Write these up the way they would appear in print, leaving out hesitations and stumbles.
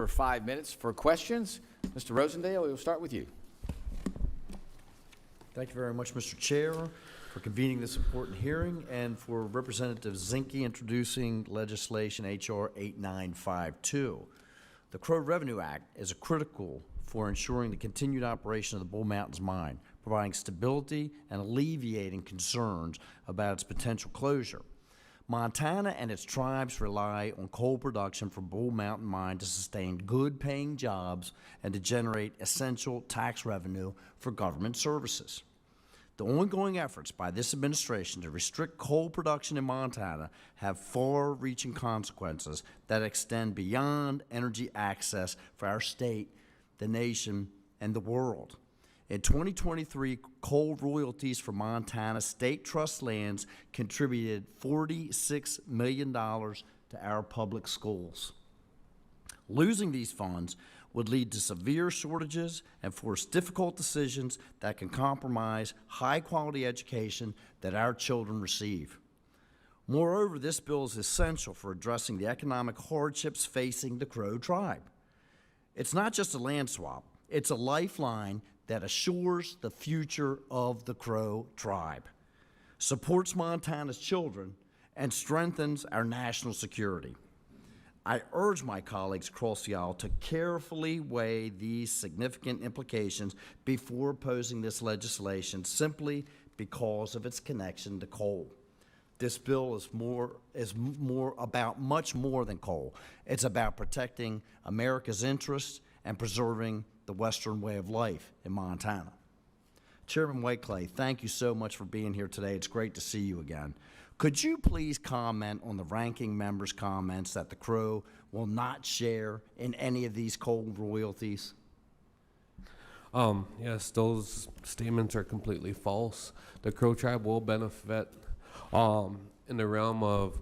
For 5 minutes for questions. Mr. Rosendale, we'll start with you. Thank you very much, Mr. Chair, for convening this important hearing and for Representative Zinke introducing legislation H.R. 8952. The Crow Revenue Act is critical for ensuring the continued operation of the Bull Mountains mine, providing stability and alleviating concerns about its potential closure. Montana and its tribes rely on coal production from Bull Mountain Mine to sustain good-paying jobs and to generate essential tax revenue for government services. The ongoing efforts by this administration to restrict coal production in Montana have far-reaching consequences that extend beyond energy access for our state, the nation, and the world. In 2023, coal royalties for Montana state trust lands contributed $46 million to our public schools. Losing these funds would lead to severe shortages and force difficult decisions that can compromise high-quality education that our children receive. Moreover, this bill is essential for addressing the economic hardships facing the Crow tribe. It's not just a land swap, it's a lifeline that assures the future of the Crow tribe, supports Montana's children, and strengthens our national security. I urge my colleagues across the aisle to carefully weigh these significant implications before opposing this legislation simply because of its connection to coal. This bill is about much more than coal. It's about protecting America's interests and preserving the Western way of life in Montana. Chairman Whiteclay, thank you so much for being here today. It's great to see you again. Could you please comment on the ranking member's comments that the Crow will not share in any of these coal royalties? Yes, those statements are completely false. The Crow tribe will benefit in the realm of,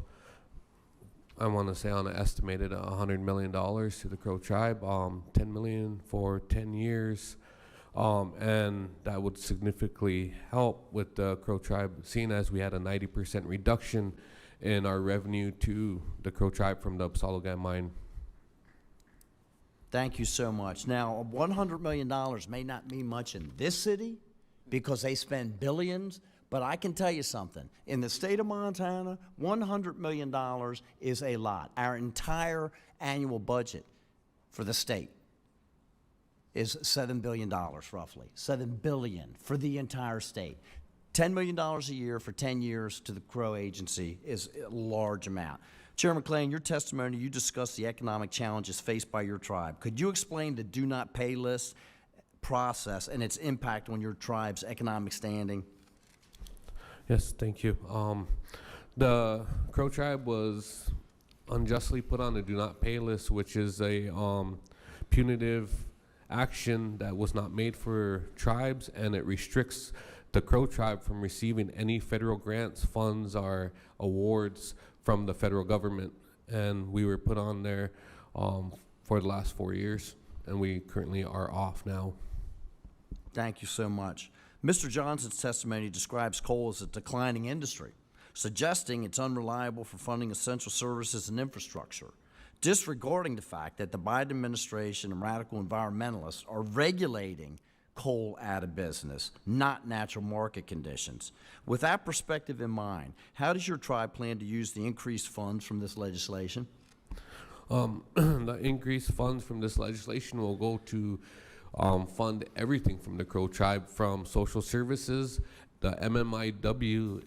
I want to say on an estimated $100 million to the Crow tribe, $10 million for 10 years. And that would significantly help with the Crow tribe, seeing as we had a 90% reduction in our revenue to the Crow tribe from the Absalogan mine. Thank you so much. Now, $100 million may not mean much in this city because they spend billions, but I can tell you something. In the state of Montana, $100 million is a lot. Our entire annual budget for the state is $7 billion, roughly. $7 billion for the entire state. $10 million a year for 10 years to the Crow Agency is a large amount. Chairman Clay, in your testimony, you discussed the economic challenges faced by your tribe. Could you explain the do not pay list process and its impact on your tribe's economic standing? Yes, thank you. The Crow tribe was unjustly put on the do not pay list, which is a punitive action that was not made for tribes, and it restricts the Crow tribe from receiving any federal grants, funds, or awards from the federal government. And we were put on there for the last 4 years, and we currently are off now. Thank you so much. Mr. Johnson's testimony describes coal as a declining industry, suggesting it's unreliable for funding essential services and infrastructure, disregarding the fact that the Biden administration and radical environmentalists are regulating coal out of business, not natural market conditions. With that perspective in mind, how does your tribe plan to use the increased funds from this legislation? The increased funds from this legislation will go to fund everything from the Crow tribe, from social services. The MMIW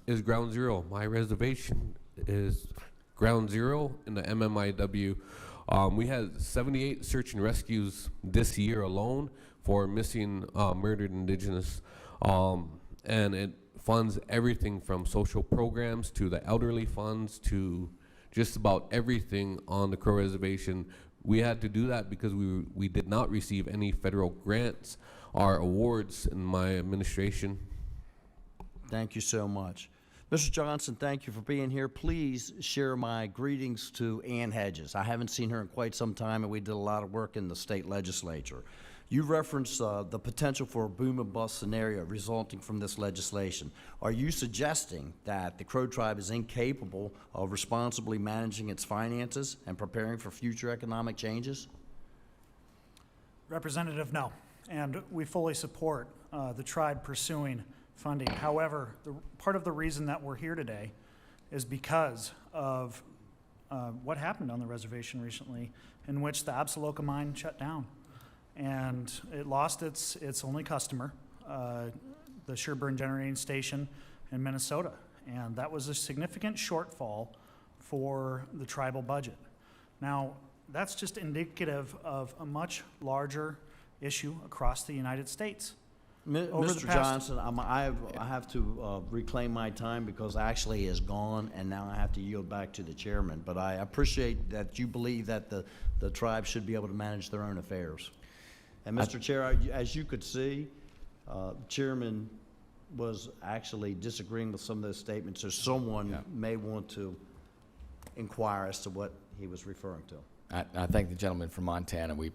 is ground zero. My reservation is ground zero in the MMIW. We had 78 search and rescues this year alone for missing murdered indigenous, and it funds everything from social programs to the elderly funds to just about everything on the Crow reservation. We had to do that because we did not receive any federal grants or awards in my administration. Thank you so much. Mr. Johnson, thank you for being here. Please share my greetings to Ann Hedges. I haven't seen her in quite some time, and we did a lot of work in the state legislature. You referenced the potential for a boom and bust scenario resulting from this legislation. Are you suggesting that the Crow Tribe is incapable of responsibly managing its finances and preparing for future economic changes? Representative, no. And we fully support the tribe pursuing funding. However, part of the reason that we're here today is because of what happened on the reservation recently, in which the Absaloka mine shut down. And it lost its only customer, the Sherburne Generating Station in Minnesota. And that was a significant shortfall for the tribal budget. Now, that's just indicative of a much larger issue across the United States. Over the Mr. past- Johnson, I have to reclaim my time because Ashley is gone, and now I have to yield back to the chairman. But I appreciate that you believe that the tribe should be able to manage their own affairs. And Mr. Chair, as you could see, the chairman was actually disagreeing with some of those statements, so someone may want to inquire as to what he was referring to. I thank the gentleman from Montana. We